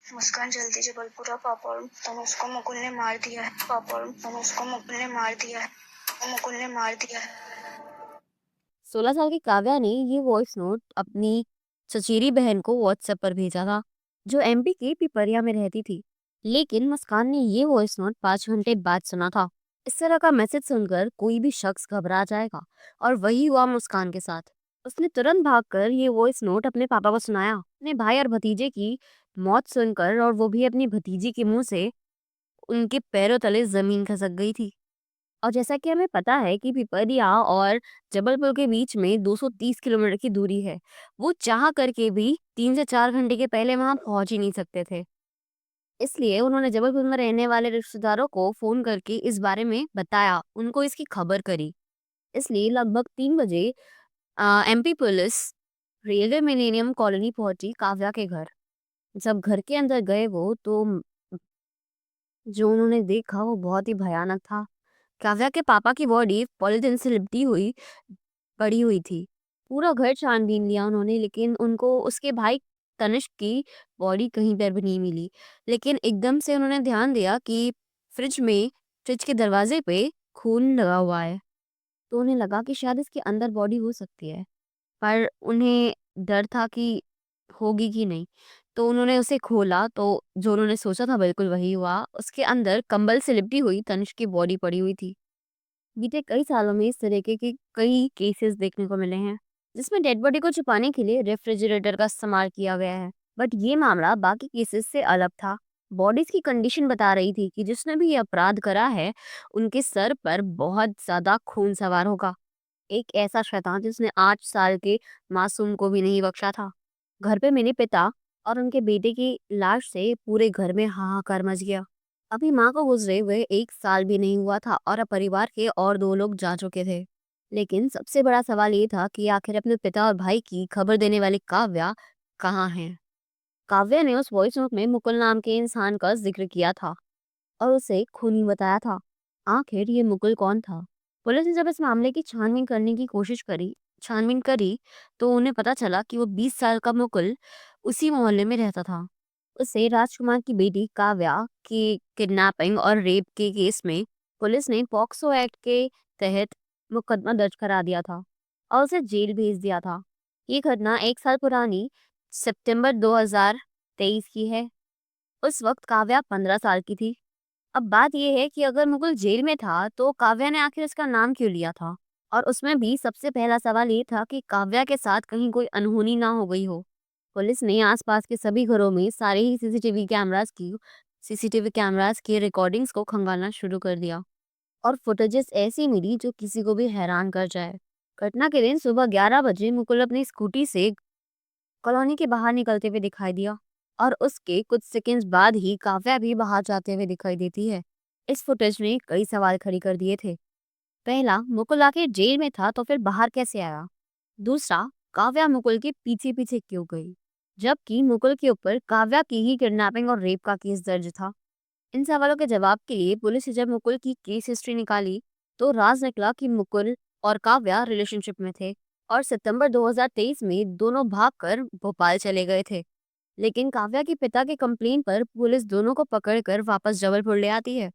मुस्कान जल्दी जबलपुरा पापा और तनुज को मुकुल ने मार दिया है। पापा और तनुज को मुकुल ने मार दिया है। मुकुल ने मार दिया है। 16 साल की काव्या ने ये वॉइस नोट अपनी चचेरी बहन को व्हाट्सएप पर भेजा था, जो एमपी के पिपरिया में रहती थी। लेकिन मुस्कान ने ये वॉइस नोट 5 घंटे बाद सुना था। इस तरह का मैसेज सुनकर कोई भी शख्स घबरा जाएगा, और वही हुआ मुस्कान के साथ। उसने तुरंत भागकर ये वॉइस नोट अपने पापा को सुनाया। अपने भाई और भतीजे की मौत सुनकर, और वो भी अपनी भतीजी के मुंह से, उनके पैरों तले जमीन खसक गई थी। और जैसा कि हमें पता है कि पिपरिया और जबलपुर के बीच में 230 किलोमीटर की दूरी है, वो चाह करके भी 3 से 4 घंटे के पहले वहां पहुंच ही नहीं सकते थे। इसलिए उन्होंने जबलपुर में रहने वाले रिश्तेदारों को फोन करके इस बारे में बताया, उनको इसकी खबर करी। इसलिए लगभग 3 बजे MP police railway millennium colony पहुंची काव्या के घर। जब घर के अंदर गए वो, तो जो उन्होंने देखा वो बहुत ही भयानक था। काव्या के पापा की बॉडी पॉलिथीन से लिपटी हुई पड़ी हुई थी। पूरा घर छानबीन लिया उन्होंने, लेकिन उनको उसके भाई तनिष्क की बॉडी कहीं पर भी नहीं मिली। लेकिन एकदम से उन्होंने ध्यान दिया कि फ्रिज के दरवाजे पे खून लगा हुआ है। तो उन्हें लगा कि शायद इसके अंदर बॉडी हो सकती है, पर उन्हें डर था कि होगी कि नहीं। तो उन्होंने उसे खोला, तो जो उन्होंने सोचा था बिल्कुल वही हुआ। उसके अंदर कंबल से लिपटी हुई तनिष्क की बॉडी पड़ी हुई थी। बीते कई सालों में इस तरीके के कई केसेस देखने को मिले हैं, जिसमें डेड बॉडी को छुपाने के लिए रेफ्रिजरेटर का इस्तेमाल किया गया है। बट ये मामला बाकी केसेस से अलग था। बॉडीज की कंडीशन बता रही थी कि जिसने भी ये अपराध करा है, उनके सर पर बहुत ज्यादा खून सवार होगा। एक ऐसा शैतान जिसने 8 साल के मासूम को भी नहीं बख्शा था। घर पे मेरे पिता और उनके बेटे की लाश से पूरे घर में हाहाकार मच गया। अभी माँ को गुजरे हुए 1 साल भी नहीं हुआ था, और अब परिवार के और 2 लोग जा चुके थे। लेकिन सबसे बड़ा सवाल ये था कि आखिर अपने पिता और भाई की खबर देने वाली काव्या कहाँ है। काव्या ने उस वॉइस नोट में मुकुल नाम के इंसान का जिक्र किया था, और उसे खूनी बताया था। आखिर ये मुकुल कौन था? पुलिस ने जब इस मामले की छानबीन करी, तो उन्हें पता चला कि वो 20 साल का मुकुल उसी मोहल्ले में रहता था। उसे राजकुमार की बेटी काव्या की किडनैपिंग और रेप के केस में पुलिस ने पॉक्सो एक्ट के तहत मुकदमा दर्ज करा दिया था, और उसे जेल भेज दिया था। ये घटना 1 साल पुरानी सितंबर 2023 की है। उस वक्त काव्या 15 साल की थी। अब बात यह है कि अगर मुकुल जेल में था, तो काव्या ने आखिर उसका नाम क्यों लिया था? और उसमें भी सबसे पहला सवाल ये था कि काव्या के साथ कहीं कोई अनहोनी ना हो गई हो। पुलिस ने आसपास के सभी घरों में सारे ही सीसीटीवी कैमरास की रिकॉर्डिंग्स को खंगालना शुरू कर दिया, और फुटेजेस ऐसी मिली जो किसी को भी हैरान कर जाए। घटना के दिन सुबह 11 बजे मुकुल अपनी स्कूटी से कॉलोनी के बाहर निकलते हुए दिखाई दिया, और उसके कुछ सेकंड्स बाद ही काव्या भी बाहर जाते हुए दिखाई देती है। इस फुटेज ने कई सवाल खड़ी कर दिए थे। पहला, मुकुल आखिर जेल में था तो फिर बाहर कैसे आया? दूसरा, काव्या मुकुल के पीछे पीछे क्यों गई, जबकि मुकुल के ऊपर काव्या की ही किडनैपिंग और रेप का केस दर्ज था? इन सवालों के जवाब के लिए पुलिस ने जब मुकुल की केस हिस्ट्री निकाली, तो राज निकला कि मुकुल और काव्या रिलेशनशिप में थे, और सितंबर 2023 में दोनों भागकर भोपाल चले गए थे। लेकिन काव्या के पिता के कंप्लेन पर पुलिस दोनों को पकड़कर वापस जबलपुर ले आती है।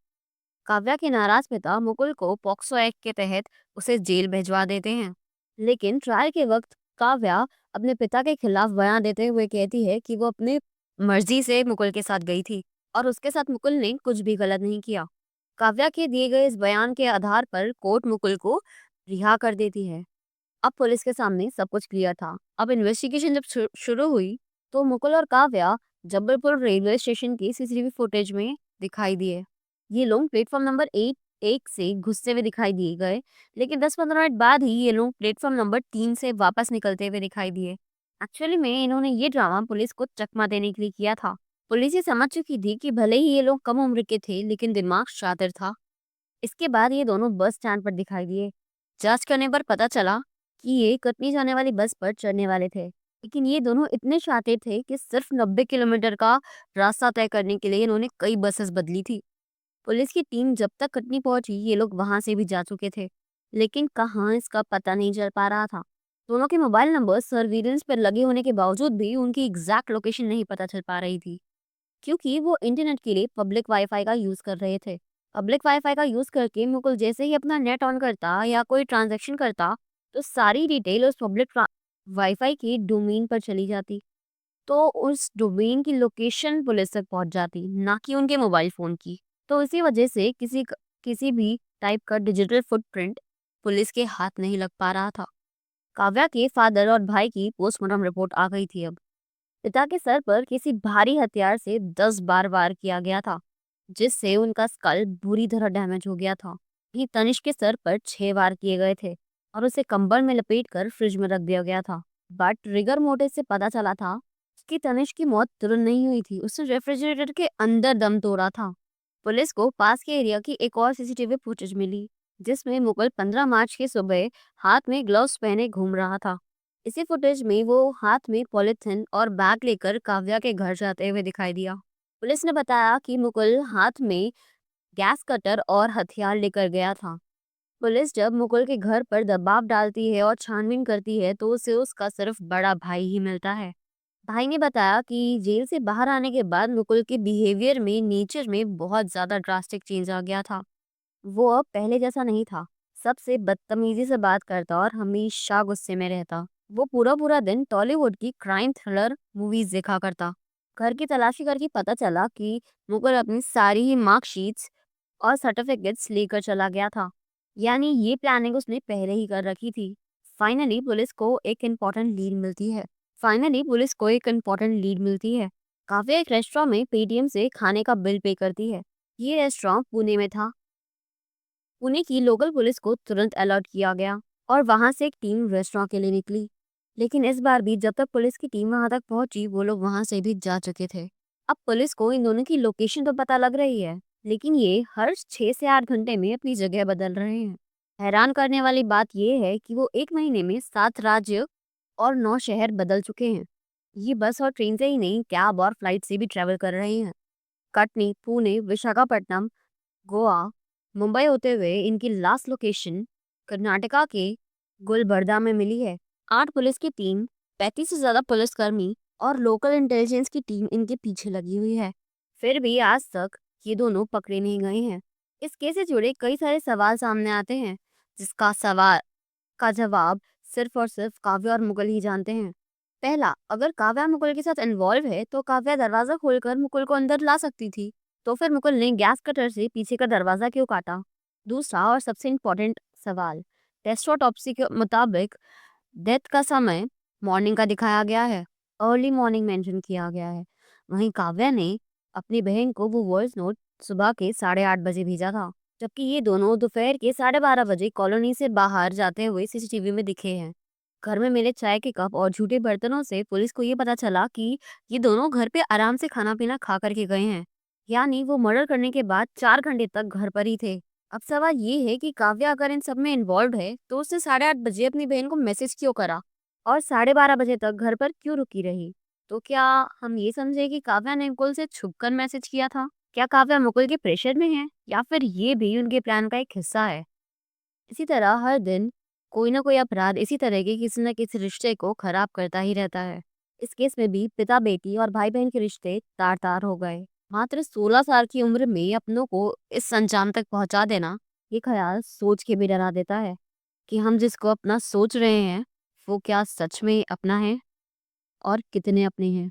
काव्या के नाराज पिता मुकुल को पॉक्सो एक्ट के तहत उसे जेल भिजवा देते हैं। लेकिन ट्रायल के वक्त काव्या अपने पिता के खिलाफ बयान देते हुए कहती है कि वो अपनी मर्जी से मुकुल के साथ गई थी, और उसके साथ मुकुल ने कुछ भी गलत नहीं किया। काव्या के दिए गए इस बयान के आधार पर कोर्ट मुकुल को रिहा कर देती है। अब पुलिस के सामने सब कुछ क्लियर था। अब इन्वेस्टिगेशन जब शुरू हुई, तो मुकुल और काव्या जबलपुर रेलवे स्टेशन की सीसीटीवी फुटेज में दिखाई दिए। ये लोग प्लेटफॉर्म नंबर 1 से घुसते हुए दिखाई दिए गए, लेकिन 10-15 मिनट बाद ही ये लोग प्लेटफॉर्म नंबर 3 से वापस निकलते हुए दिखाई दिए। एक्चुअली में इन्होंने ये ड्रामा पुलिस को चकमा देने के लिए किया था। पुलिस ये समझ चुकी थी कि भले ही ये लोग कम उम्र के थे, लेकिन दिमाग शातिर था। इसके बाद ये दोनों बस स्टैंड पर दिखाई दिए। जांच करने पर पता चला कि ये कटनी जाने वाली बस पर चढ़ने वाले थे, लेकिन ये दोनों इतने शातिर थे कि सिर्फ 90 किलोमीटर का रास्ता तय करने के लिए इन्होंने कई बसेस बदली थी। पुलिस की टीम जब तक कटनी पहुंची, ये लोग वहां से भी जा चुके थे, लेकिन कहाँ इसका पता नहीं चल पा रहा था। दोनों के मोबाइल नंबर सर्विलेंस पर लगे होने के बावजूद भी उनकी एग्जैक्ट लोकेशन नहीं पता चल पा रही थी। क्योंकि वो इंटरनेट के लिए पब्लिक वाईफाई का यूज कर रहे थे। पब्लिक वाईफाई का यूज करके मुकुल जैसे ही अपना नेट ऑन करता या कोई ट्रांजैक्शन करता, तो सारी डिटेल उस पब्लिक वाईफाई की डोमेन पर चली जाती। तो उस डोमेन की लोकेशन पुलिस तक पहुंच जाती, ना कि उनके मोबाइल फोन की। तो इसी वजह से किसी भी टाइप का डिजिटल फुटप्रिंट पुलिस के हाथ नहीं लग पा रहा था। काव्या के फादर और भाई की पोस्टमार्टम रिपोर्ट आ गई थी अब। पिता के सर पर किसी भारी हथियार से 10 बार वार किया गया था, जिससे उनका स्कल बुरी तरह डैमेज हो गया था। वहीं तनिष्क के सर पर 6 वार किए गए थे और उसे कंबल में लपेटकर फ्रिज में रख दिया गया था। बट रिगर मोटिव से पता चला था कि तनिष्क की मौत तुरंत नहीं हुई थी, उसने रेफ्रिजरेटर के अंदर दम तोड़ा था। पुलिस को पास के एरिया की एक और सीसीटीवी फुटेज मिली, जिसमें मुगल 15 मार्च की सुबह हाथ में ग्लव्स पहने घूम रहा था। इसी फुटेज में वो हाथ में पॉलिथीन और बैग लेकर काव्या के घर जाते हुए दिखाई दिया। पुलिस ने बताया कि मुकुल हाथ में गैस कटर और हथियार लेकर गया था। पुलिस जब मुकुल के घर पर दबाव डालती है और छानबीन करती है, तो उसे उसका सिर्फ बड़ा भाई ही मिलता है। भाई ने बताया कि जेल से बाहर आने के बाद मुकुल के बिहेवियर में, नेचर में बहुत ज्यादा ड्रास्टिक चेंज आ गया था। वो अब पहले जैसा नहीं था। सबसे बदतमीजी से बात करता और हमेशा गुस्से में रहता। वो पूरा पूरा दिन टॉलीवुड की क्राइम थ्रिलर मूवीज देखा करता। घर की तलाशी करके पता चला कि मुकुल अपनी सारी ही मार्कशीट्स और सर्टिफिकेट्स लेकर चला गया था। यानी ये प्लानिंग उसने पहले ही कर रखी थी। फाइनली पुलिस को एक इम्पोर्टेंट लीड मिलती है। काफी एक रेस्टोरेंट में पेटीएम से खाने का बिल पे करती है। ये रेस्टोरेंट पुणे में था। पुणे की लोकल पुलिस को तुरंत अलर्ट किया गया और वहां से एक टीम रेस्टोरेंट के लिए निकली। लेकिन इस बार भी जब तक पुलिस की टीम वहां तक पहुंची, वो लोग वहां से भी जा चुके थे। अब पुलिस को इन दोनों की लोकेशन तो पता लग रही है, लेकिन ये हर 6 से 8 घंटे में अपनी जगह बदल रहे हैं। हैरान करने वाली बात यह है कि वो 1 महीने में 7 राज्य और 9 शहर बदल चुके हैं। ये बस और ट्रेन से ही नहीं, कैब और फ्लाइट से भी ट्रेवल कर रहे हैं। कटनी, पुणे, विशाखापट्टनम, गोवा, मुंबई होते हुए इनकी लास्ट लोकेशन कर्नाटका के गुलबर्गा में मिली है। 8 पुलिस की टीम, 35 से ज्यादा पुलिसकर्मी और लोकल इंटेलिजेंस की टीम इनके पीछे लगी हुई है। फिर भी आज तक ये दोनों पकड़े नहीं गए हैं। इस केस से जुड़े कई सारे सवाल सामने आते हैं, जिसका सवाल का जवाब सिर्फ और सिर्फ काव्या और मुकुल ही जानते हैं। पहला, अगर काव्या मुकुल के साथ इन्वॉल्व है, तो काव्या दरवाजा खोलकर मुकुल को अंदर ला सकती थी। तो फिर मुकुल ने गैस कटर से पीछे का दरवाजा क्यों काटा? दूसरा और सबसे इम्पोर्टेंट सवाल, टेस्ट ऑटोप्सी के मुताबिक डेथ का समय मॉर्निंग का दिखाया गया है, अर्ली मॉर्निंग मेंशन किया गया है। वहीं काव्या ने अपनी बहन को वो वॉइस नोट सुबह के 8:30 बजे भेजा था, जबकि ये दोनों दोपहर के 12:30 बजे कॉलोनी से बाहर जाते हुए सीसीटीवी में दिखे हैं। घर में मिले चाय के कप और झूठे बर्तनों से पुलिस को ये पता चला कि ये दोनों घर पे आराम से खाना पीना खा करके गए हैं। यानी वो मर्डर करने के बाद 4 घंटे तक घर पर ही थे। अब सवाल ये है कि काव्या अगर इन सब में इन्वॉल्व है, तो उसने 8:30 बजे अपनी बहन को मैसेज क्यों करा और 12:30 बजे तक घर पर क्यों रुकी रही? तो क्या हम ये समझे कि काव्या ने मुकुल से छुपकर मैसेज किया था? क्या काव्या मुकुल के प्रेशर में है, या फिर ये भी उनके प्लान का एक हिस्सा है? इसी तरह हर दिन कोई ना कोई अपराध इसी तरह के किसी न किसी रिश्ते को खराब करता ही रहता है। इस केस में भी पिता बेटी और भाई बहन के रिश्ते तार तार हो गए। मात्र 16 साल की उम्र में अपनों को इस अंजाम तक पहुंचा देना, ये ख्याल सोच के भी डरा देता है कि हम जिसको अपना सोच रहे हैं, वो क्या सच में अपना है और कितने अपने हैं।